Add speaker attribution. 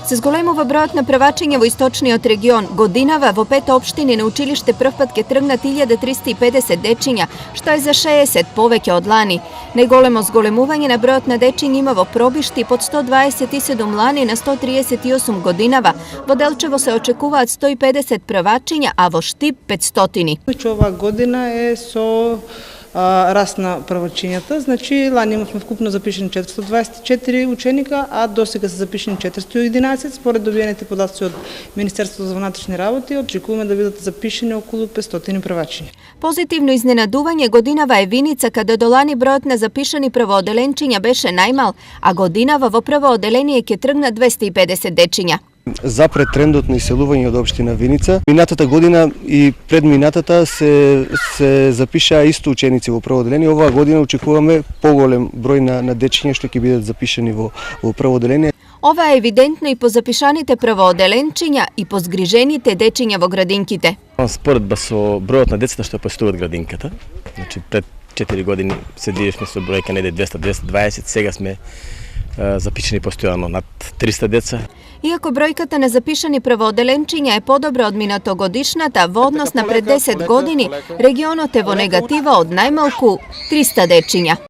Speaker 1: Се зголемува бројот на првачиња во источниот регион. Годинава во 5 општини на училиште првпат ке тргнат 1350 дечиња, што е за 60 повеќе од лани. Најголемо зголемување на бројот на дечиња има во Пробишти под 127 лани на 138 годинава. Во Делчево се очекуваат 150 првачиња, а во Штип 500.
Speaker 2: Ова година е со раст на првачињата, значи лани имавме вкупно запишени 424 ученика, а досега се запишени 411, според добиените податоци од Министерството за внатрешни работи, очекуваме да бидат запишени околу 500 првачиња.
Speaker 1: Позитивно изненадување годинава е Виница, каде до лани бројот на запишани првооделенчиња беше најмал, а годинава во прво оделение ќе тргнат 250 дечиња.
Speaker 3: Запред трендот на иселување од општина Виница. Минатата година и предминатата се запишаа исто ученици во прво оделение. Оваа година очекуваме поголем број на дечиња што ќе бидат запишани во прво оделение.
Speaker 1: Ова е евидентно и по запишаните првооделенчиња и по згрижените дечиња во градинките.
Speaker 4: Споредба со бројот на децата што посетуваат градинката, значи пред 4 години се диешме со бројка неде 200-220, сега сме запишани постојано над 300 деца.
Speaker 1: Иако бројката на запишани првооделенчиња е подобра од минатогодишната, во однос на пред 10 години, регионот е во негатива од најмалку 300 дечиња.